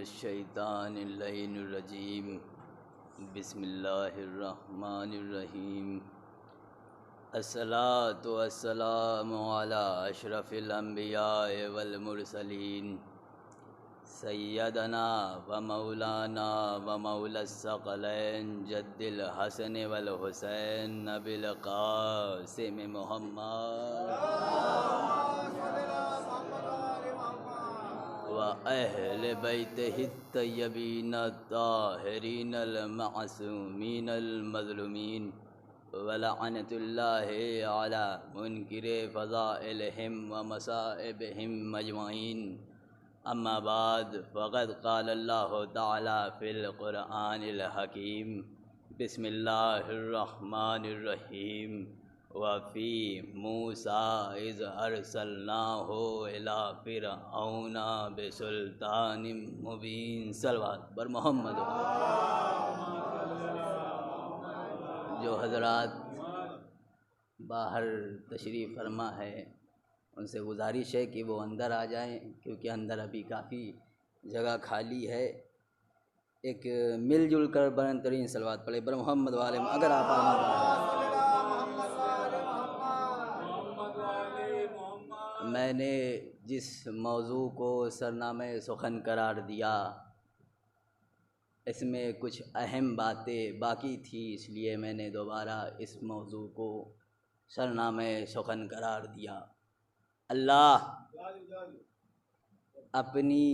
الشیطان اللعین الرجیم بسم اللہ الرحمن الرحیم الصلاۃ والسلام علی اشرف الانبیاء والمرسلین سیدنا و مولانا و مولا الثقلین جد الحسن والحسین نبی القاسم محمد وأهل بيته الطيبين الطاهرين المعصومين المظلومين ولعنة الله على منكر فضائلهم ومصائبهم أجمعين أما بعد فقد قال الله تعالى في القرآن الحكيم بسم الله الرحمن الرحيم وفی موسیٰ اذ ارسلناہ الی فرعون بسلطان مبین صلوات بر محمد۔ جو حضرات باہر تشریف فرما ہے ان سے گزارش ہے کہ وہ اندر آ جائیں، کیونکہ اندر ابھی کافی جگہ خالی ہے۔ ایک مل جل کر بلند ترین صلوات پڑھے بر محمد والے۔ اگر آپ میں نے جس موضوع کو سرنامہ سخن قرار دیا اس میں کچھ اہم باتیں باقی تھی، اس لیے میں نے دوبارہ اس موضوع کو سرنامہ سخن قرار دیا۔ اللہ اپنی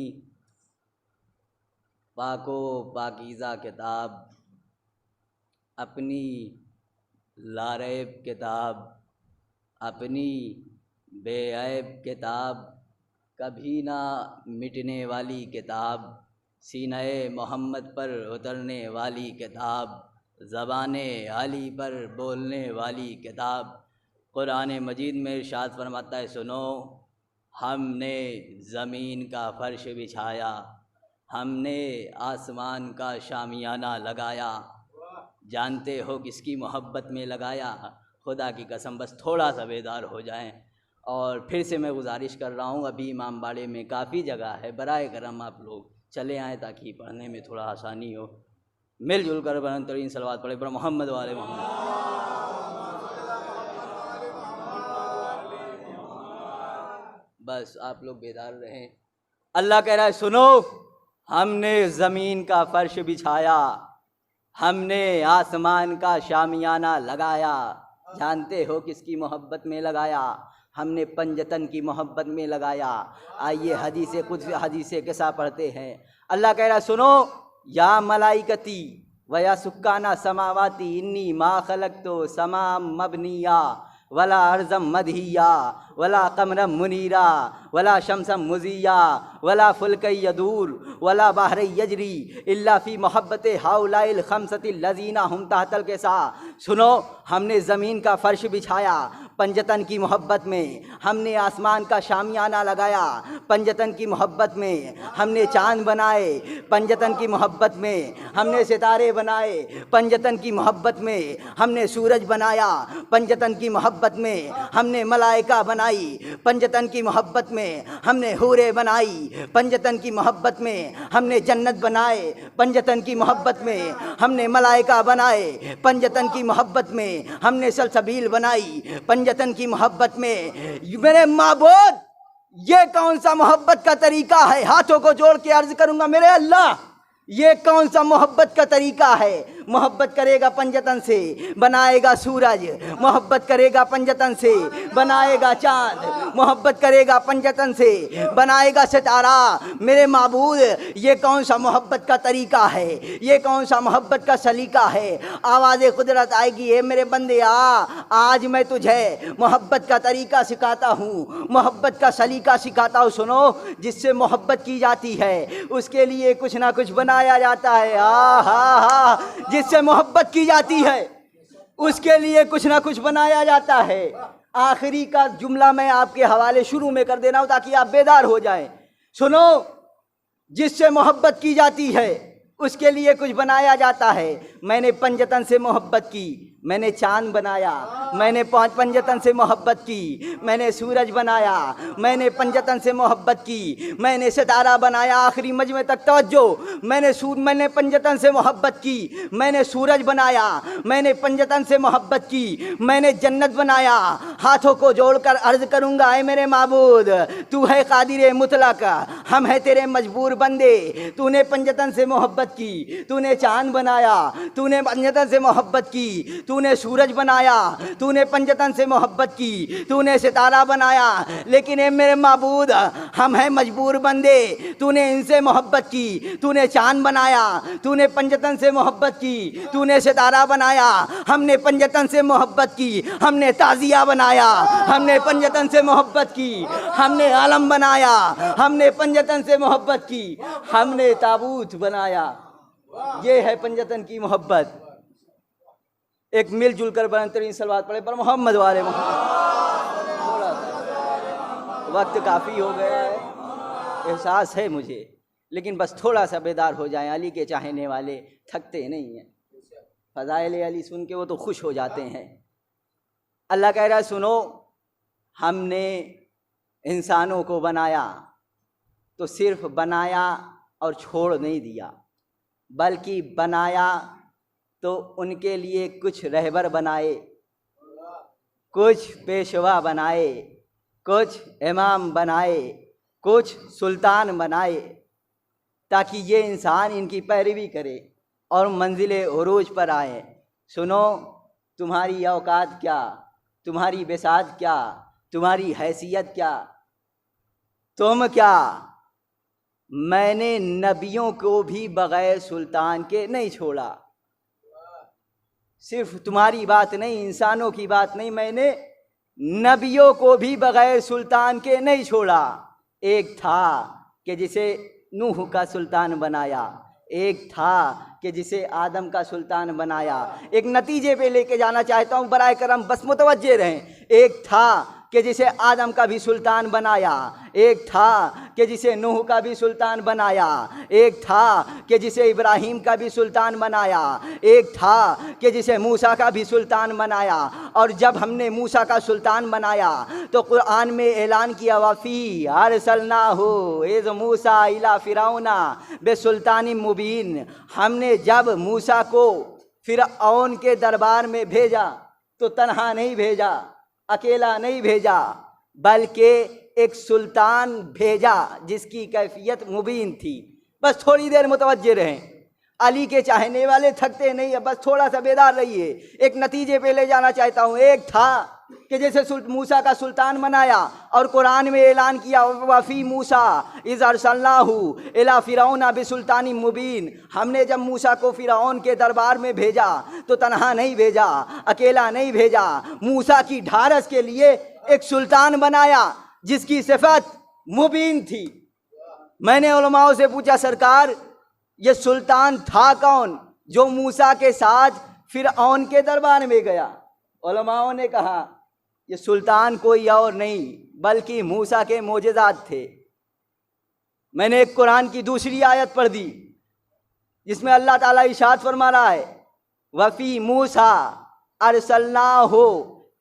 پاک و پاکیزہ کتاب، اپنی لاریب کتاب، اپنی بے عیب کتاب، کبھی نہ مٹنے والی کتاب، سینہ محمد پر اترنے والی کتاب، زبان علی پر بولنے والی کتاب، قرآن مجید میں ارشاد فرماتا ہے، سنو ہم نے زمین کا فرش بچھایا، ہم نے آسمان کا شامیانہ لگایا، جانتے ہو کس کی محبت میں لگایا؟ خدا کی قسم بس تھوڑا سا بیدار ہو جائیں۔ اور پھر سے میں گزارش کر رہا ہوں، ابھی امام باڑے میں کافی جگہ ہے، برائے کرم آپ لوگ چلے آئیں تاکہ پڑھنے میں تھوڑا آسانی ہو۔ مل جل کر بلند ترین صلوات پڑھے بر محمد والے محمد۔ بس آپ لوگ بیدار رہیں۔ اللہ کہہ رہا ہے، سنو ہم نے زمین کا فرش بچھایا، ہم نے آسمان کا شامیانہ لگایا، جانتے ہو کس کی محبت میں لگایا؟ ہم نے پنجتن کی محبت میں لگایا۔ آئیے حدیث قصہ پڑھتے ہیں۔ اللہ کہہ رہا ہے، سنو یا ملائکتی و یا سکانہ سماواتی انی ما خلقت سما مبنیا ولا ارضم مدھیا ولا قمرا منیرا ولا شمسا مضیا ولا فلک یدور ولا بحر یجری الا فی محبت ہؤلاء الخمسۃ الذین ہم تحت الکساء۔ سنو ہم نے زمین کا فرش بچھایا پنجتن کی محبت میں، ہم نے آسمان کا شامیانہ لگایا پنجتن کی محبت میں، ہم نے چاند بنائے پنجتن کی محبت میں، ہم نے ستارے بنائے پنجتن کی محبت میں، ہم نے سورج بنایا پنجتن کی محبت میں، ہم نے ملائکہ بنائی پنجتن کی محبت میں، ہم نے حوریں بنائی پنجتن کی محبت میں، ہم نے جنت بنائے پنجتن کی محبت میں، ہم نے ملائکہ بنائے پنجتن کی محبت میں، ہم نے سلسبیل بنائی پنجتن کی محبت میں۔ میرے معبود یہ کون سا محبت کا طریقہ ہے؟ ہاتھوں کو جوڑ کے عرض کروں گا، میرے اللہ یہ کون سا محبت کا طریقہ ہے؟ محبت کرے گا پنجتن سے بنائے گا سورج، محبت کرے گا پنجتن سے بنائے گا چاند، محبت کرے گا پنجتن سے بنائے گا ستارہ۔ میرے معبود یہ کون سا محبت کا طریقہ ہے؟ یہ کون سا محبت کا سلیقہ ہے؟ آواز قدرت آئے گی، اے میرے بندے آج میں تجھے محبت کا طریقہ سکھاتا ہوں، محبت کا سلیقہ سکھاتا ہوں۔ سنو جس سے محبت کی جاتی ہے اس کے لیے کچھ نہ کچھ بنایا جاتا ہے۔ جس سے محبت کی جاتی ہے اس کے لیے کچھ نہ کچھ بنایا جاتا ہے۔ آخری کا جملہ میں آپ کے حوالے شروع میں کر دینا ہوں تاکہ آپ بیدار ہو جائیں۔ سنو جس سے محبت کی جاتی ہے اس کے لیے کچھ بنایا جاتا ہے۔ میں نے پنجتن سے محبت کی، میں نے چاند بنایا، میں نے پنجتن سے محبت کی، میں نے سورج بنایا، میں نے پنجتن سے محبت کی، میں نے ستارہ بنایا، آخری مجمع تک توجہ، میں نے پنجتن سے محبت کی، میں نے سورج بنایا، میں نے پنجتن سے محبت کی، میں نے جنت بنایا، ہاتھوں کو جوڑ کر عرض کروں گا اے میرے معبود تو ہے قادر مطلق، ہم ہیں تیرے مجبور بندے، تو نے پنجتن سے محبت کی، تو نے چاند بنایا، تو نے پنجتن سے محبت کی، تو نے سورج بنایا، تو نے پنجتن سے محبت کی، تو نے ستارہ بنایا، لیکن اے میرے معبود ہم ہیں مجبور بندے، تو نے ان سے محبت کی، تو نے چاند بنایا، تو نے پنجتن سے محبت کی، تو نے ستارہ بنایا، ہم نے پنجتن سے محبت کی، ہم نے تعزیہ بنایا، ہم نے پنجتن سے محبت کی، ہم نے عالم بنایا، ہم نے پنجتن سے محبت کی، ہم نے تابوت بنایا۔ یہ ہے پنجتن کی محبت۔ ایک مل جل کر بلند ترین صلوات پڑھے پر محمد والے محمد۔ تھوڑا سا وقت کافی ہو گیا ہے، احساس ہے مجھے، لیکن بس تھوڑا سا بیدار ہو جائیں۔ علی کے چاہنے والے تھکتے نہیں ہیں، فضائل علی سن کے وہ تو خوش ہو جاتے ہیں۔ اللہ کہہ رہا ہے سنو، ہم نے انسانوں کو بنایا تو صرف بنایا اور چھوڑ نہیں دیا، بلکہ بنایا تو ان کے لیے کچھ رہبر بنائے، کچھ پیشوا بنائے، کچھ امام بنائے، کچھ سلطان بنائے، تاکہ یہ انسان ان کی پیروی کرے اور منزل عروج پر آئے۔ سنو، تمہاری اوقات کیا، تمہاری بساط کیا، تمہاری حیثیت کیا، تم کیا؟ میں نے نبیوں کو بھی بغیر سلطان کے نہیں چھوڑا۔ صرف تمہاری بات نہیں، انسانوں کی بات نہیں، میں نے نبیوں کو بھی بغیر سلطان کے نہیں چھوڑا۔ ایک تھا کہ جسے نوح کا سلطان بنایا، ایک تھا کہ جسے آدم کا سلطان بنایا۔ ایک نتیجے پہ لے کے جانا چاہتا ہوں، برائے کرم بس متوجہ رہیں۔ ایک تھا کہ جسے آدم کا بھی سلطان بنایا، ایک تھا کہ جسے نوح کا بھی سلطان بنایا، ایک تھا کہ جسے ابراہیم کا بھی سلطان بنایا، ایک تھا کہ جسے موسیٰ کا بھی سلطان بنایا۔ اور جب ہم نے موسیٰ کا سلطان بنایا تو قرآن میں اعلان کیا وَفِي أَرْسَلْنَاهُ إِذْ مُوسَىٰ إِلَىٰ فِرْعَوْنَ بِسُلْطَانٍ مُبِينٍ۔ ہم نے جب موسیٰ کو فرعون کے دربار میں بھیجا تو تنہا نہیں بھیجا، اکیلا نہیں بھیجا، بلکہ ایک سلطان بھیجا جس کی کیفیت مبین تھی۔ بس تھوڑی دیر متوجہ رہیں، علی کے چاہنے والے تھکتے نہیں ہیں، بس تھوڑا سا بیدار رہیے۔ ایک نتیجے پہ لے جانا چاہتا ہوں۔ ایک تھا کہ جیسے موسیٰ کا سلطان بنایا اور قرآن میں اعلان کیا وفی موسیٰ اذ ارسلناہ الی فرعون بسلطان مبین۔ ہم نے جب موسیٰ کو فرعون کے دربار میں بھیجا تو تنہا نہیں بھیجا، اکیلا نہیں بھیجا، موسیٰ کی ڈھارس کے لیے ایک سلطان بنایا جس کی صفت مبین تھی۔ میں نے علماء سے پوچھا سرکار یہ سلطان تھا کون جو موسیٰ کے ساتھ فرعون کے دربار میں گیا؟ علماء نے کہا یہ سلطان کوئی اور نہیں بلکہ موسیٰ کے معجزات تھے۔ میں نے ایک قرآن کی دوسری آیت پڑھ دی جس میں اللہ تعالیٰ ارشاد فرما رہا ہے وفی موسیٰ ارسلناہ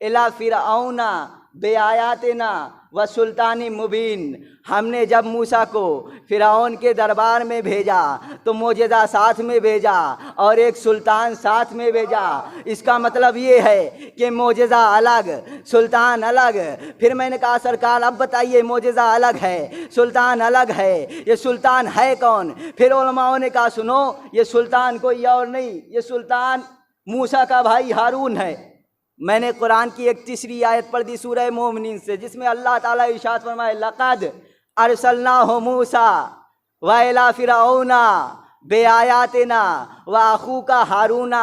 الی فرعون بآیاتنا وسلطان مبین۔ ہم نے جب موسیٰ کو فرعون کے دربار میں بھیجا تو معجزہ ساتھ میں بھیجا اور ایک سلطان ساتھ میں بھیجا۔ اس کا مطلب یہ ہے کہ معجزہ الگ، سلطان الگ۔ پھر میں نے کہا سرکار اب بتائیے معجزہ الگ ہے، سلطان الگ ہے، یہ سلطان ہے کون؟ پھر علماء نے کہا سنو یہ سلطان کوئی اور نہیں، یہ سلطان موسیٰ کا بھائی ہارون ہے۔ میں نے قرآن کی ایک تیسری آیت پڑھ دی سورہ مومنین سے جس میں اللہ تعالیٰ ارشاد فرمائے لقد ارسلناہ موسیٰ وإلی فرعون بآیاتنا وأخوہ ہارون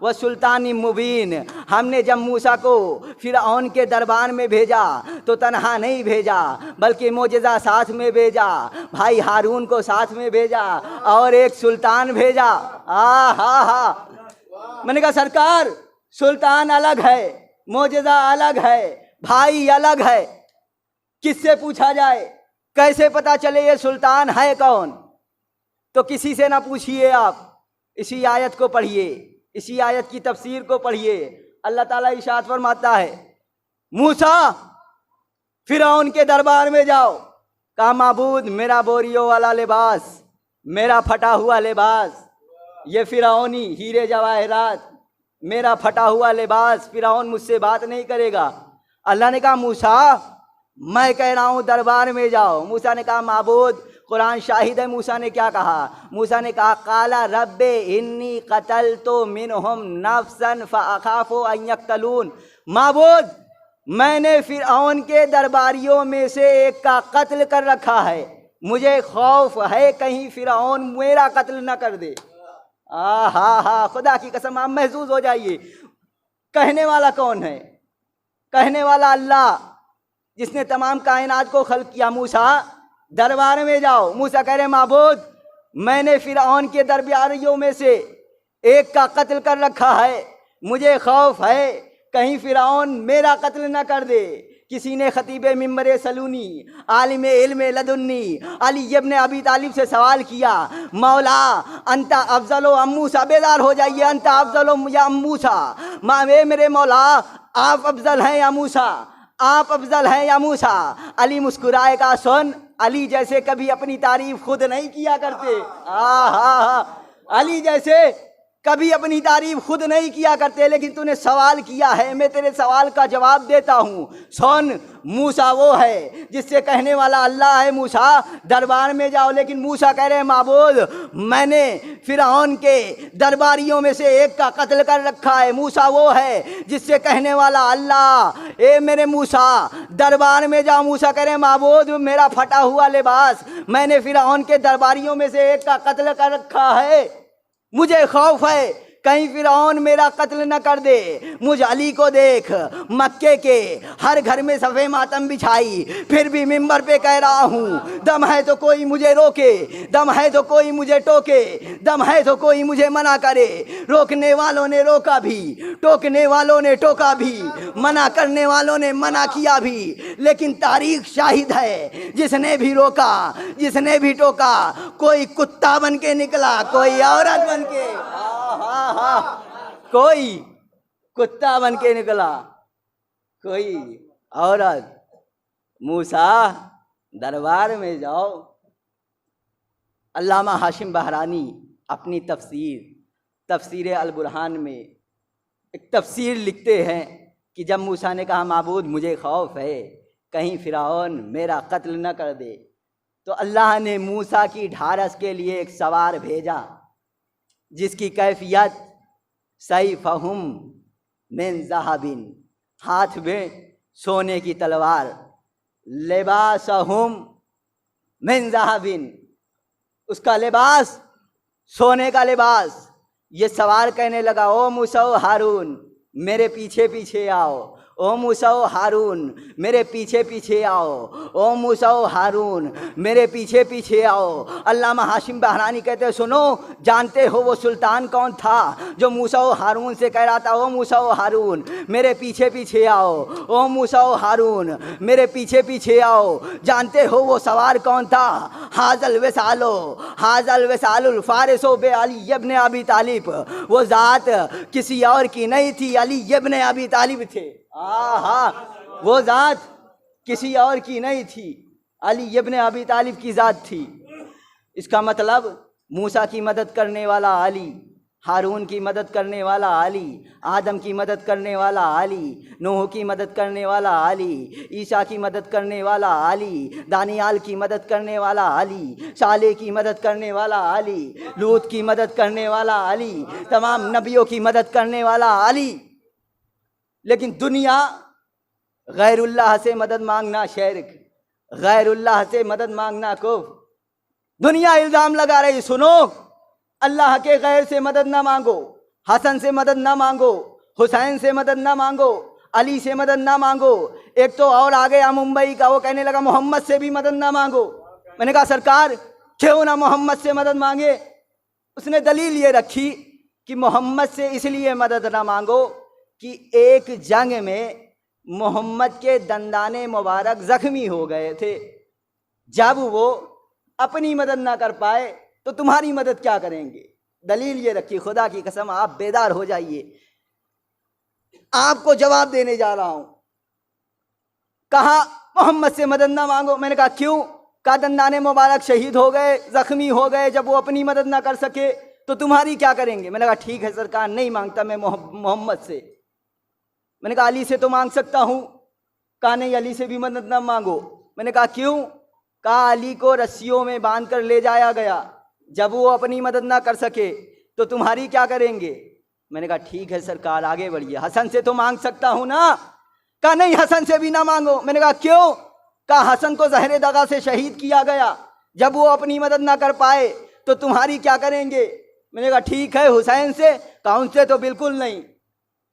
وسلطان مبین۔ ہم نے جب موسیٰ کو فرعون کے دربار میں بھیجا تو تنہا نہیں بھیجا بلکہ معجزہ ساتھ میں بھیجا، بھائی ہارون کو ساتھ میں بھیجا اور ایک سلطان بھیجا۔ میں نے کہا سرکار سلطان الگ ہے، معجزہ الگ ہے، بھائی الگ ہے، کس سے پوچھا جائے؟ کیسے پتا چلے یہ سلطان ہے کون؟ تو کسی سے نہ پوچھئے، آپ اسی آیت کو پڑھیے، اسی آیت کی تفسیر کو پڑھیے۔ اللہ تعالیٰ ارشاد فرماتا ہے موسیٰ فرعون کے دربار میں جاؤ. کہا معبود میرا بوریوں والا لباس، میرا پھٹا ہوا لباس، یہ فرعونی ہیرے جواہرات، میرا پھٹا ہوا لباس، فرعون مجھ سے بات نہیں کرے گا. اللہ نے کہا موسیٰ میں کہہ رہا ہوں دربار میں جاؤ. موسیٰ نے کہا معبود قرآن شاہد ہے موسیٰ نے کیا کہا. موسیٰ نے کہا قال رب انی قتلت منہم نفسا فاخاف ان یقتلون. معبود میں نے فرعون کے درباریوں میں سے ایک کا قتل کر رکھا ہے، مجھے خوف ہے کہیں فرعون میرا قتل نہ کر دے. ہاں خدا کی قسم آپ محظوظ ہو جائیے. کہنے والا کون ہے؟ کہنے والا اللہ جس نے تمام کائنات کو خلق کیا. موسیٰ دربار میں جاؤ. موسیٰ کہہ رہے معبود میں نے فرعون کے درباریوں میں سے ایک کا قتل کر رکھا ہے، مجھے خوف ہے کہیں فرعون میرا قتل نہ کر دے. کسی نے خطیب منبر سلونی عالم علم لدنی علی ابن ابی طالب سے سوال کیا مولا انت افضل ام موسیٰ. بیدار ہو جائیے. انت افضل یا ام موسیٰ. میرے مولا آپ افضل ہیں یا موسیٰ؟ آپ افضل ہیں یا موسیٰ؟ علی مسکرائے گا سن علی جیسے کبھی اپنی تعریف خود نہیں کیا کرتے. علی جیسے کبھی اپنی تعریف خود نہیں کیا کرتے، لیکن تو نے سوال کیا ہے میں تیرے سوال کا جواب دیتا ہوں. سن موسیٰ وہ ہے جس سے کہنے والا اللہ ہے موسیٰ دربار میں جاؤ. لیکن موسیٰ کہہ رہے معبود میں نے فرعون کے درباریوں میں سے ایک کا قتل کر رکھا ہے. موسیٰ وہ ہے جس سے کہنے والا اللہ اے میرے موسیٰ دربار میں جاؤ. موسیٰ کہہ رہے معبود میرا پھٹا ہوا لباس میں نے فرعون کے درباریوں میں سے ایک کا قتل کر رکھا ہے، مجھے خوف ہے کہیں فرعون میرا قتل نہ کر دے. مجھ علی کو دیکھ مکے کے ہر گھر میں صفے ماتم بچھائی، پھر بھی منبر پہ کہہ رہا ہوں دم ہے تو کوئی مجھے روکے، دم ہے تو کوئی مجھے ٹوکے، دم ہے تو کوئی مجھے منع کرے. روکنے والوں نے روکا بھی، ٹوکنے والوں نے ٹوکا بھی، منع کرنے والوں نے منع کیا بھی، لیکن تاریخ شاہد ہے جس نے بھی روکا جس نے بھی ٹوکا کوئی کتا بن کے نکلا، کوئی عورت بن کے، کوئی کتا بن کے نکلا، کوئی عورت. موسیٰ دربار میں جاؤ. علامہ ہاشم بہرانی اپنی تفسیر البرہان میں ایک تفسیر لکھتے ہیں کہ جب موسیٰ نے کہا معبود مجھے خوف ہے کہیں فرعون میرا قتل نہ کر دے، تو اللہ نے موسیٰ کی ڈھارس کے لیے ایک سوار بھیجا جس کی کیفیت سیفہم من ذہب، ہاتھ میں سونے کی تلوار، لباسہم من ذہب، اس کا لباس سونے کا لباس. یہ سوار کہنے لگا او موسیٰ و ہارون میرے پیچھے پیچھے آؤ، او موسیٰ و ہارون میرے پیچھے پیچھے آؤ، او موسیٰ و ہارون میرے پیچھے پیچھے آؤ. علامہ ہاشم بہرانی کہتے ہیں سنو جانتے ہو وہ سلطان کون تھا جو موسیٰ و ہارون سے کہہ رہا تھا او موسیٰ و ہارون میرے پیچھے پیچھے آؤ، او موسیٰ و ہارون میرے پیچھے پیچھے آؤ. جانتے ہو وہ سوار کون تھا؟ حاضل وسال الفارس بے علی ابن ابی طالب. وہ ذات کسی اور کی نہیں تھی، علی ابن ابی طالب تھے. وہ ذات کسی اور کی نہیں تھی، علی ابن ابی طالب کی ذات تھی. اس کا مطلب موسیٰ کی مدد کرنے والا علی، ہارون کی مدد کرنے والا علی، آدم کی مدد کرنے والا علی، نوح کی مدد کرنے والا علی، عیسیٰ کی مدد کرنے والا علی، دانیال کی مدد کرنے والا علی، صالح کی مدد کرنے والا علی، لوط کی مدد کرنے والا علی، تمام نبیوں کی مدد کرنے والا علی. لیکن دنیا غیر اللہ سے مدد مانگنا شرک، غیر اللہ سے مدد مانگنا کفر. دنیا الزام لگا رہی سنو اللہ کے غیر سے مدد نہ مانگو، حسن سے مدد نہ مانگو، حسین سے مدد نہ مانگو، علی سے مدد نہ مانگو. ایک تو اور آ گیا ممبئی کا، وہ کہنے لگا محمد سے بھی مدد نہ مانگو. میں نے کہا سرکار کیوں نہ محمد سے مدد مانگے؟ اس نے دلیل یہ رکھی کہ محمد سے اس لیے مدد نہ مانگو کہ ایک جنگ میں محمد کے دندان مبارک زخمی ہو گئے تھے، جب وہ اپنی مدد نہ کر پائے تو تمہاری مدد کیا کریں گے؟ دلیل یہ رکھی. خدا کی قسم آپ بیدار ہو جائیے. آپ کو جواب دینے جا رہا ہوں۔ کہا محمد سے مدد نہ مانگو۔ میں نے کہا کیوں؟ کہا دندان مبارک شہید ہو گئے، زخمی ہو گئے، جب وہ اپنی مدد نہ کر سکے تو تمہاری کیا کریں گے؟ میں نے کہا ٹھیک ہے سرکار، نہیں مانگتا میں محمد سے۔ میں نے کہا علی سے تو مانگ سکتا ہوں۔ کہا نہیں، علی سے بھی مدد نہ مانگو۔ میں نے کہا کیوں؟ کہا علی کو رسیوں میں باندھ کر لے جایا گیا، جب وہ اپنی مدد نہ کر سکے تو تمہاری کیا کریں گے؟ میں نے کہا ٹھیک ہے سرکار، آگے بڑھیے، حسن سے تو مانگ سکتا ہوں نا؟ کہا نہیں، حسن سے بھی نہ مانگو۔ میں نے کہا کیوں؟ کہا حسن کو زہر دغا سے شہید کیا گیا، جب وہ اپنی مدد نہ کر پائے تو تمہاری کیا کریں گے؟ میں نے کہا ٹھیک ہے حسین سے۔ کہا ان سے تو بالکل نہیں،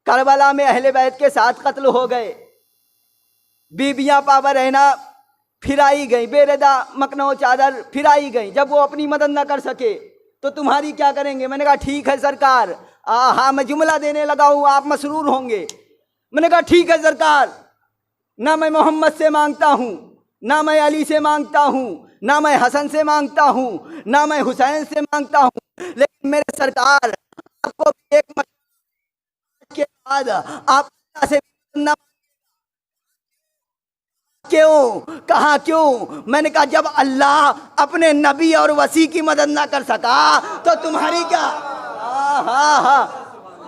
کربلا میں اہل بیت کے ساتھ قتل ہو گئے، بیبیاں پاور رہنا پھرائی گئی، بے ردا مکنو چادر پھرائی گئی، جب وہ اپنی مدد نہ کر سکے تو تمہاری کیا کریں گے؟ میں نے کہا ٹھیک ہے سرکار، ہاں میں جملہ دینے لگا ہوں، آپ مسرور ہوں گے۔ میں نے کہا ٹھیک ہے سرکار، نہ میں محمد سے مانگتا ہوں، نہ میں علی سے مانگتا ہوں، نہ میں حسن سے مانگتا ہوں، نہ میں حسین سے مانگتا ہوں، لیکن میرے سرکار آپ کو بھی ایک مشورے کے بعد آپ اللہ سے نہ کیوں؟ کہا کیوں؟ میں نے کہا جب اللہ اپنے نبی اور وسیع کی مدد نہ کر سکا تو تمہاری کیا؟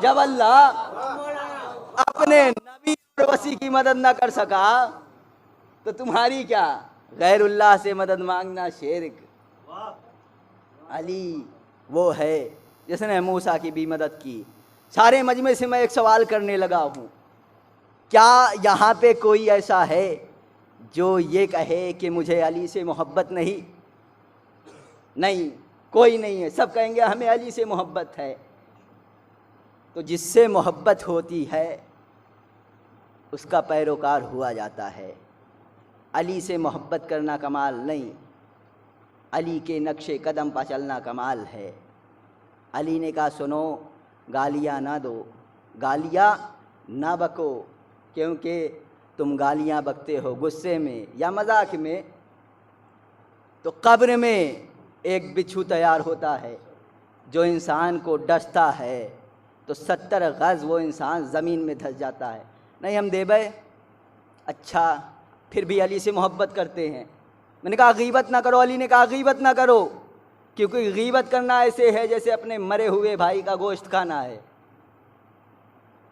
جب اللہ اپنے نبی اور وسیع کی مدد نہ کر سکا تو تمہاری کیا؟ غیر اللہ سے مدد مانگنا شرک۔ علی وہ ہے جس نے موسیٰ کی بھی مدد کی۔ سارے مجمع سے میں ایک سوال کرنے لگا ہوں، کیا یہاں پہ کوئی ایسا ہے جو یہ کہے کہ مجھے علی سے محبت نہیں؟ نہیں، کوئی نہیں ہے، سب کہیں گے ہمیں علی سے محبت ہے۔ تو جس سے محبت ہوتی ہے اس کا پیروکار ہوا جاتا ہے۔ علی سے محبت کرنا کمال نہیں، علی کے نقش قدم پر چلنا کمال ہے۔ علی نے کہا سنو، گالیاں نہ دو، گالیاں نہ بکو، کیونکہ تم گالیاں بکتے ہو غصے میں یا مذاق میں تو قبر میں ایک بچھو تیار ہوتا ہے جو انسان کو ڈستا ہے تو 70 غز وہ انسان زمین میں دھس جاتا ہے۔ نہیں ہم دے بھائی، اچھا پھر بھی علی سے محبت کرتے ہیں۔ میں نے کہا غیبت نہ کرو۔ علی نے کہا غیبت نہ کرو، کیونکہ غیبت کرنا ایسے ہے جیسے اپنے مرے ہوئے بھائی کا گوشت کھانا ہے۔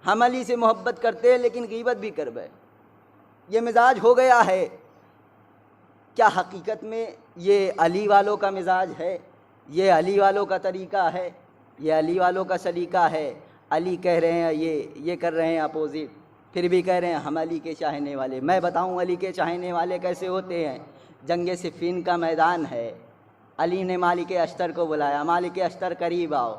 ہم علی سے محبت کرتے ہیں لیکن غیبت بھی کر بے، یہ مزاج ہو گیا ہے۔ کیا حقیقت میں یہ علی والوں کا مزاج ہے؟ یہ علی والوں کا طریقہ ہے؟ یہ علی والوں کا سلیقہ ہے؟ علی کہہ رہے ہیں یہ کر رہے ہیں اپوزٹ، پھر بھی کہہ رہے ہیں ہم علی کے چاہنے والے۔ میں بتاؤں علی کے چاہنے والے کیسے ہوتے ہیں؟ جنگ صفین کا میدان ہے، علی نے مالک اشتر کو بلایا، مالک اشتر قریب آؤ،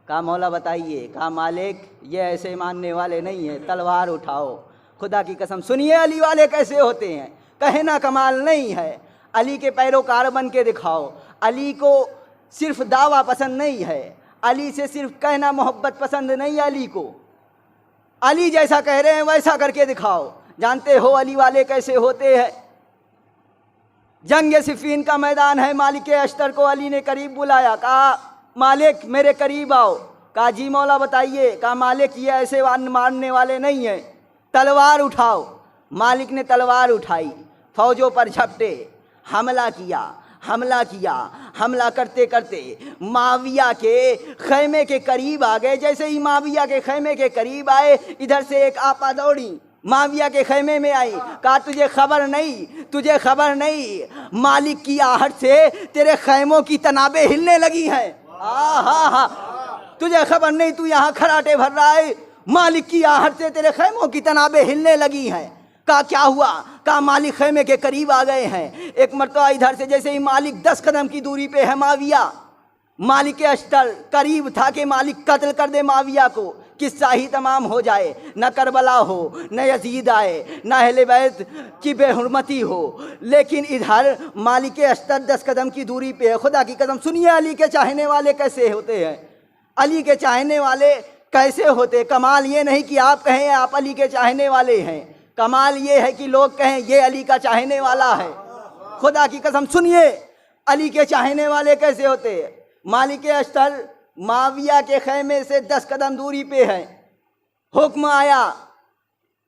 کہا مولا بتائیے، کہا مالک یہ ایسے ماننے والے نہیں ہیں، تلوار اٹھاؤ۔ خدا کی قسم سنیے علی والے کیسے ہوتے ہیں، کہنا کمال نہیں ہے، علی کے پیروکار بن کے دکھاؤ۔ علی کو صرف دعویٰ پسند نہیں ہے، علی سے صرف کہنا محبت پسند نہیں ہے، علی کو علی جیسا کہہ رہے ہیں ویسا کر کے دکھاؤ۔ جانتے ہو علی والے کیسے ہوتے ہیں؟ جنگ صفین کا میدان ہے، مالک اشتر کو علی نے قریب بلایا، کہا مالک میرے قریب آؤ، کہا جی مولا بتائیے، کہا مالک یہ ایسے مارنے والے نہیں ہیں، تلوار اٹھاؤ۔ مالک نے تلوار اٹھائی، فوجوں پر جھپٹے، حملہ کیا، حملہ کرتے کرتے معاویہ کے خیمے کے قریب آ گئے۔ جیسے ہی معاویہ کے خیمے کے قریب آئے، ادھر سے ایک آپا دوڑی معاویہ کے خیمے میں آئی، کہا تجھے خبر نہیں مالک کی آہٹ سے تیرے خیموں کی تنابیں ہلنے لگی ہیں۔ تجھے خبر نہیں، تو یہاں کھراٹے بھر رہا ہے، مالک کی آہٹ سے تیرے خیموں کی تنابیں ہلنے لگی ہیں۔ کہا کیا ہوا؟ کہا مالک خیمے کے قریب آ گئے ہیں۔ ایک مرتبہ ادھر سے جیسے ہی مالک 10 قدم کی دوری پہ ہے معاویہ، مالک اشتر قریب تھا کہ مالک قتل کر دے معاویہ کو، قصہ ہی تمام ہو جائے، نہ کربلا ہو، نہ یزید آئے، نہ اہل بیت کی بے حرمتی ہو، لیکن ادھر مالک اشتر 10 قدم کی دوری پہ ہے۔ خدا کی قسم سنیے علی کے چاہنے والے کیسے ہوتے ہیں، علی کے چاہنے والے کیسے ہوتے۔ کمال یہ نہیں کہ آپ کہیں آپ علی کے چاہنے والے ہیں، کمال یہ ہے کہ لوگ کہیں یہ علی کا چاہنے والا ہے۔ خدا کی قسم سنیے علی کے چاہنے والے کیسے ہوتے ہیں۔ مالک اشتر معاویہ کے خیمے سے 10 قدم دوری پہ ہے، حکم آیا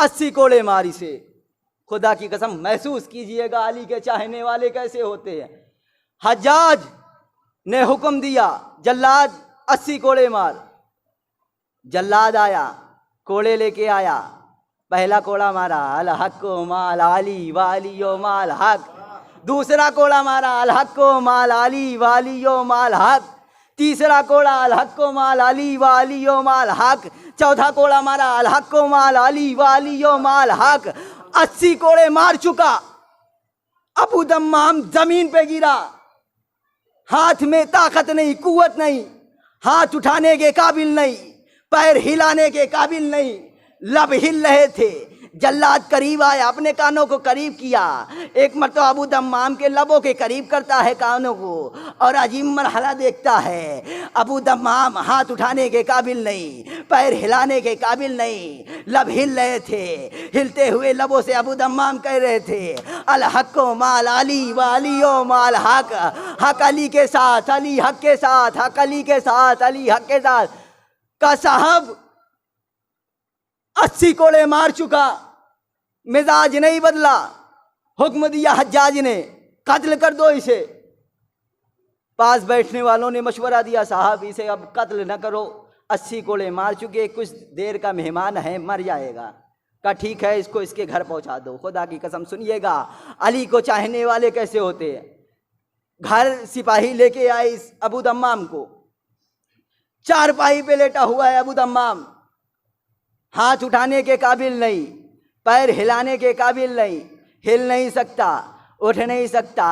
80 کوڑے ماری سے. خدا کی قسم محسوس کیجئے گا علی کے چاہنے والے کیسے ہوتے ہیں. حجاج نے حکم دیا جلاد 80 کوڑے مار. جلاد آیا, کوڑے لے کے آیا. پہلا کوڑا مارا الحق مال علی والی و مال حق. دوسرا کوڑا مارا الحق مال علی والی و مال حق. تیسرا کوڑا الحق مال علی والی و مال حق. چوتھا کوڑا مارا الحق مال علی والی و مال حق. 80 کوڑے مار چکا. ابو دمام زمین پہ گرا. ہاتھ میں طاقت نہیں, قوت نہیں, ہاتھ اٹھانے کے قابل نہیں, پیر ہلانے کے قابل نہیں, لب ہل رہے تھے. جلاد قریب آیا, اپنے کانوں کو قریب کیا. ایک مرتبہ ابو دمام کے لبوں کے قریب کرتا ہے کانوں کو, اور عجیب مرحلہ دیکھتا ہے. ابو دمام ہاتھ اٹھانے کے قابل نہیں, پیر ہلانے کے قابل نہیں, لب ہل رہے تھے. ہلتے ہوئے لبوں سے ابو دمام کہہ رہے تھے الحق مال علی والی و مال حق. حق علی کے ساتھ, علی حق کے ساتھ, حق علی کے ساتھ, علی حق کے ساتھ. کا صاحب 80 کوڑے مار چکا, مزاج نہیں بدلا. حکم دیا حجاج نے قتل کر دو اسے. پاس بیٹھنے والوں نے مشورہ دیا صاحب اسے اب قتل نہ کرو, 80 کوڑے مار چکے, کچھ دیر کا مہمان ہے, مر جائے گا. کہا ٹھیک ہے اس کو اس کے گھر پہنچا دو. خدا کی قسم سنیے گا علی کو چاہنے والے کیسے ہوتے ہیں. گھر سپاہی لے کے آئے اس ابو دمام کو. چارپائی پہ لیٹا ہوا ہے ابو دمام, ہاتھ اٹھانے کے قابل نہیں, پیر ہلانے کے قابل نہیں, ہل نہیں سکتا, اٹھ نہیں سکتا,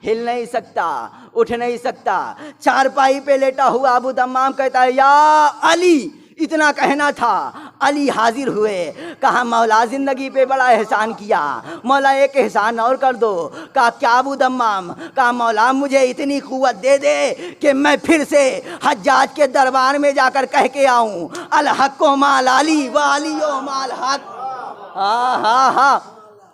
ہل نہیں سکتا, اٹھ نہیں سکتا. چارپائی پہ لیٹا ہوا ابو دمام کہتا ہے یا علی. اتنا کہنا تھا, علی حاضر ہوئے. کہا مولا زندگی پہ بڑا احسان کیا, مولا ایک احسان اور کر دو. کہا کیا ابو دمام؟ کہا مولا مجھے اتنی قوت دے دے کہ میں پھر سے حجاج کے دربار میں جا کر کہہ کے آؤں الحق مال علی والی و مال حق. ہاں ہاں ہاں,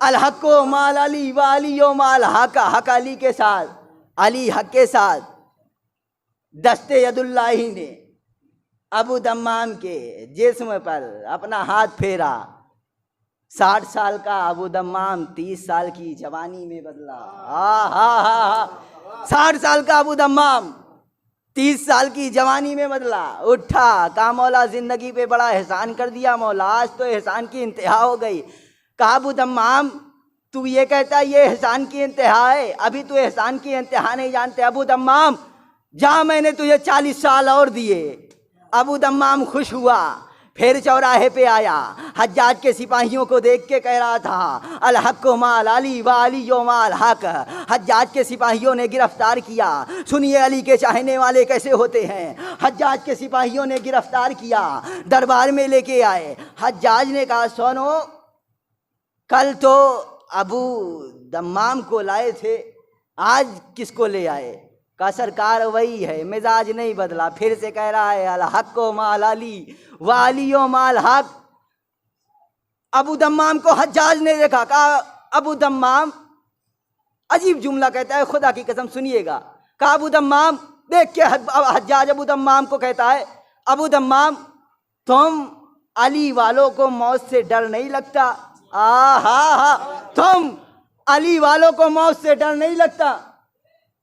الحق مال علی والی و مال حق. حق علی کے ساتھ, علی حق کے ساتھ. دست ید اللہ نے ابو دمام کے جسم پر اپنا ہاتھ پھیرا. 60 سال کا ابو دمام 30 سال کی جوانی میں بدلا. 60 سال کا ابو دمام 30 سال کی جوانی میں بدلا. اٹھا, کہا مولا زندگی پہ بڑا احسان کر دیا مولا, آج تو احسان کی انتہا ہو گئی. کہا ابو دمام تو یہ کہتا یہ احسان کی انتہا ہے, ابھی تو احسان کی انتہا نہیں جانتے. ابو دمام جا میں نے تجھے 40 سال اور دیے. ابو دمام خوش ہوا, پھر چوراہے پہ آیا. حجاج کے سپاہیوں کو دیکھ کے کہہ رہا تھا الحق مال علی والی و مال حق. حجاج کے سپاہیوں نے گرفتار کیا. سنیے علی کے چاہنے والے کیسے ہوتے ہیں. حجاج کے سپاہیوں نے گرفتار کیا, دربار میں لے کے آئے. حجاج نے کہا سنو, کل تو ابو دمام کو لائے تھے, آج کس کو لے آئے؟ کا سرکار وہی ہے, مزاج نہیں بدلا. پھر سے کہہ رہا ہے الحق مال علی والی و مال حق. ابو دمام کو حجاج نے دیکھا, کہا ابو دمام, عجیب جملہ کہتا ہے خدا کی قسم سنیے گا. کہا ابو دمام, دیکھ کے حجاج ابو دمام کو کہتا ہے ابو دمام تم علی والوں کو موت سے ڈر نہیں لگتا؟ تم علی والوں کو موت سے ڈر نہیں لگتا؟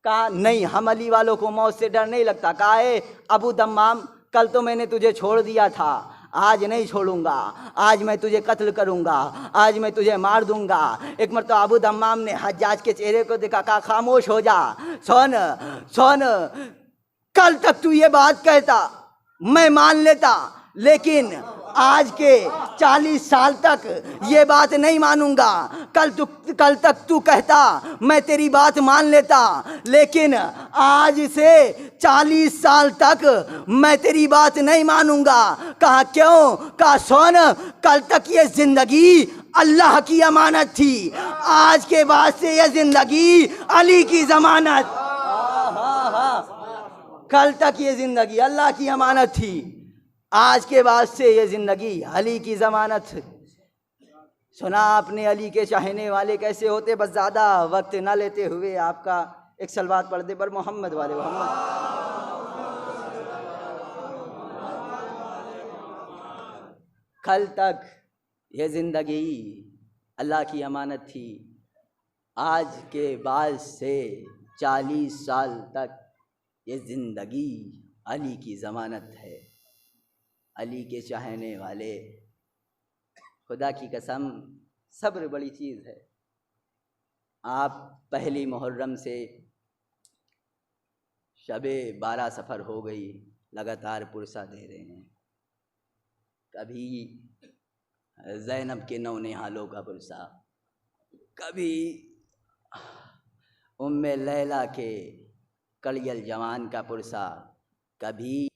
کہا نہیں, ہم علی والوں کو موت سے ڈر نہیں لگتا. کہا اے ابو دمام کل تو میں نے تجھے چھوڑ دیا تھا, آج نہیں چھوڑوں گا, آج میں تجھے قتل کروں گا, آج میں تجھے مار دوں گا. ایک مرتبہ ابو دمام نے حجاج کے چہرے کو دیکھا, کہا خاموش ہو جا, سن کل تک تو یہ بات کہتا میں مان لیتا, لیکن آج کے 40 سال تک یہ بات نہیں مانوں گا. کل تک تو کہتا میں تیری بات مان لیتا, لیکن آج سے 40 سال تک میں تیری بات نہیں مانوں گا. کہا کیوں؟ کہا سن, کل تک یہ زندگی اللہ کی امانت تھی, آج کے بعد سے یہ زندگی علی کی ضمانت. کل تک یہ زندگی اللہ کی امانت تھی, آج کے بعد سے یہ زندگی علی کی ضمانت. سنا آپ نے علی کے چاہنے والے کیسے ہوتے. بس زیادہ وقت نہ لیتے ہوئے آپ کا ایک صلوات پڑھ دے پر محمد والے محمد. کل تک یہ زندگی اللہ کی امانت تھی. آج کے بعد سے 40 سال تک یہ زندگی علی کی ضمانت ہے. علی کے چاہنے والے، خدا کی قسم صبر بڑی چیز ہے. آپ پہلی محرم سے شب 12 سفر ہو گئی، لگاتار پرسہ دے رہے ہیں. کبھی زینب کے نونہالوں کا پرسہ، کبھی ام لیلہ کے کڑی الجوان کا پرسہ، کبھی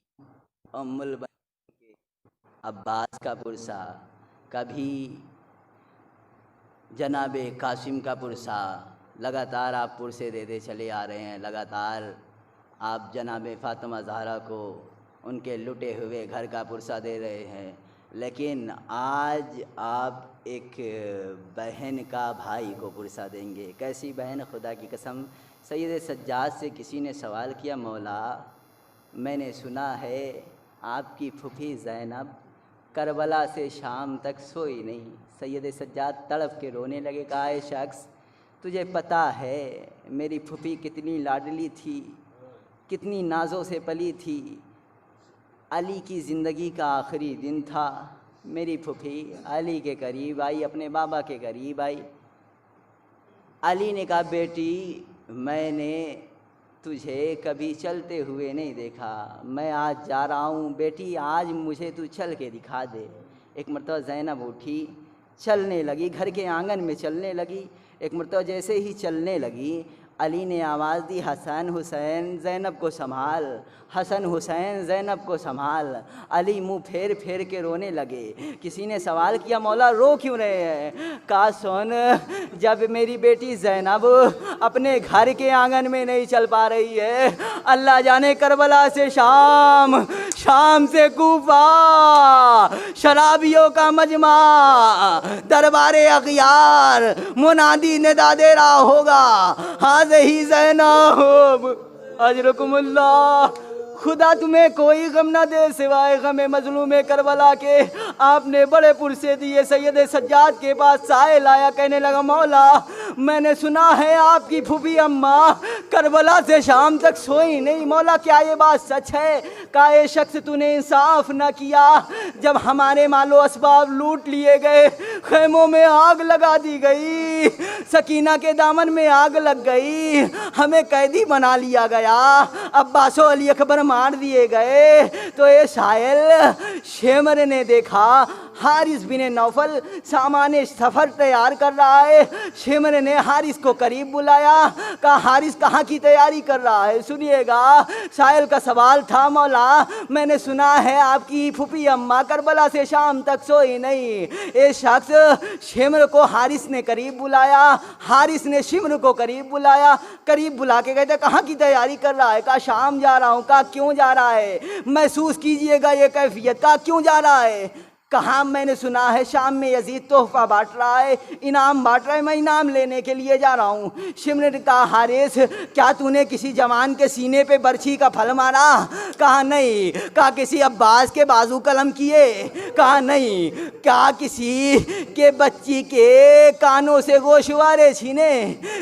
ام البنین کے عباس کا پرسہ، کبھی جناب قاسم کا پرسہ. لگاتار آپ پرسے دیتے چلے آ رہے ہیں. لگاتار آپ جناب فاطمہ زہرا کو ان کے لٹے ہوئے گھر کا پرسہ دے رہے ہیں. لیکن آج آپ ایک بہن کا بھائی کو پرسہ دیں گے. کیسی بہن؟ خدا کی قسم سید سجاد سے کسی نے سوال کیا، مولا میں نے سنا ہے آپ کی پھوپھی زینب کربلا سے شام تک سوئی نہیں. سید سجاد تڑپ کے رونے لگے. کہا اے شخص، تجھے پتہ ہے میری پھوپھی کتنی لاڈلی تھی، کتنی نازوں سے پلی تھی. علی کی زندگی کا آخری دن تھا، میری پھوپھی علی کے قریب آئی، اپنے بابا کے قریب آئی. علی نے کہا بیٹی میں نے تجھے کبھی چلتے ہوئے نہیں دیکھا، میں آج جا رہا ہوں، بیٹی آج مجھے تو چل کے دکھا دے. ایک مرتبہ زینب اٹھی، چلنے لگی، گھر کے آنگن میں چلنے لگی. ایک مرتبہ جیسے ہی چلنے لگی، علی نے آواز دی حسن حسین زینب کو سنبھال، حسن حسین زینب کو سنبھال. علی منہ پھیر پھیر کے رونے لگے. کسی نے سوال کیا مولا رو کیوں رہے ہیں؟ کہا سن، جب میری بیٹی زینب اپنے گھر کے آنگن میں نہیں چل پا رہی ہے، اللہ جانے کربلا سے شام، شام سے کوفہ، شرابیوں کا مجمع، دربار اغیار منادی ندا دے رہا ہوگا، ہی زینب اجرکم اللہ. خدا تمہیں کوئی غم نہ دے سوائے غم مظلوم کربلا کے. آپ نے بڑے پرسے دیے. سید سجاد کے پاس سائل آیا، کہنے لگا مولا میں نے سنا ہے آپ کی پھوپھی اماں کربلا سے شام تک سوئی نہیں، مولا کیا یہ بات سچ ہے؟ کہا اے شخص تو نے انصاف نہ کیا. جب ہمارے مال و اسباب لوٹ لیے گئے، خیموں میں آگ لگا دی گئی، سکینہ کے دامن میں آگ لگ گئی، ہمیں قیدی بنا لیا گیا، عباس و علی اکبر مار دیے گئے، تو اے سائل شیمر نے دیکھا حارث بن نوفل سامان سفر تیار کر رہا ہے. شیمر نے حارث کو قریب بلایا، کہا حارث کہاں کی تیاری کر رہا ہے؟ سنیے گا. سائل کا سوال تھا مولا میں نے سنا ہے آپ کی پھوپھی اماں کربلا سے شام تک سوئی نہیں. اے شخص شیمر کو حارث نے قریب بلایا، حارث نے شیمر کو قریب بلایا. قریب بلا کے کہتے کہاں کی تیاری کر رہا ہے؟ کہا شام جا رہا ہوں. کہا کیوں جا رہا ہے؟ محسوس کیجئے گا یہ کیفیت. کہا کیوں جا رہا ہے؟ کہاں میں نے سنا ہے شام میں یزید تحفہ بانٹ رہا ہے، انعام بانٹ رہا ہے، میں انعام لینے کے لیے جا رہا ہوں. شمر نے کہا حارث کیا تو نے کسی جوان کے سینے پہ برچھی کا پھل مارا؟ کہا نہیں. کہا کسی عباس کے بازو قلم کیے؟ کہا نہیں. کہا کسی کے بچی کے کانوں سے گوشوارے چھینے؟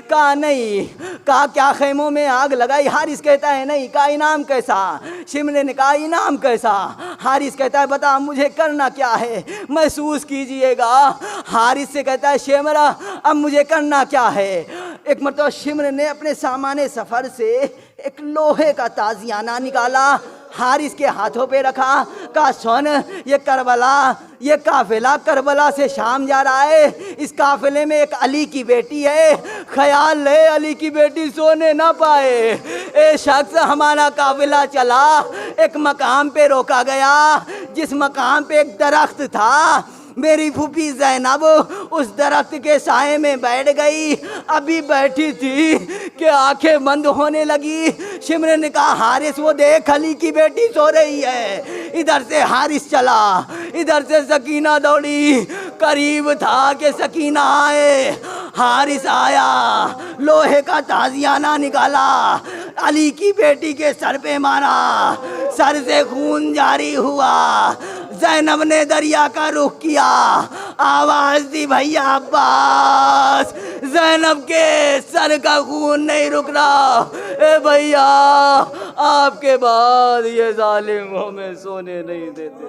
کہا نہیں. کہا کیا خیموں میں آگ لگائی؟ حارث کہتا ہے نہیں. کہا انعام کیسا؟ شمر نے کہا انعام کیسا؟ حارث کہتا ہے بتا مجھے کرنا کیا ہے؟ محسوس کیجئے گا. حارث سے کہتا ہے شیمرہ اب مجھے کرنا کیا ہے؟ ایک مرتبہ شمر نے اپنے سامان سفر سے ایک لوہے کا تازیانہ نکالا، حارث کے ہاتھوں پہ رکھا. کہا سن یہ کربلا، یہ قافلہ کربلا سے شام جا رہا ہے، اس قافلے میں ایک علی کی بیٹی ہے، خیال لے علی کی بیٹی سونے نہ پائے. اے شخص ہمارا قافلہ چلا، ایک مقام پہ روکا گیا جس مقام پہ ایک درخت تھا. میری پھوپھی زینب اس درخت کے سائے میں بیٹھ گئی، ابھی بیٹھی تھی کہ آنکھیں بند ہونے لگی. شمر نے کہا حارث وہ دیکھ علی کی بیٹی سو رہی ہے. ادھر سے حارث چلا، ادھر سے سکینہ دوڑی. قریب تھا کہ سکینہ آئے، حارث آیا، لوہے کا تازیانہ نکالا، علی کی بیٹی کے سر پہ مارا، سر سے خون جاری ہوا. زینب نے دریا کا رخ کیا، آواز دی بھیا عباس، زینب کے سر کا خون نہیں رک رہا، اے بھیا آپ کے بعد یہ ظالم ہمیں سونے نہیں دیتے۔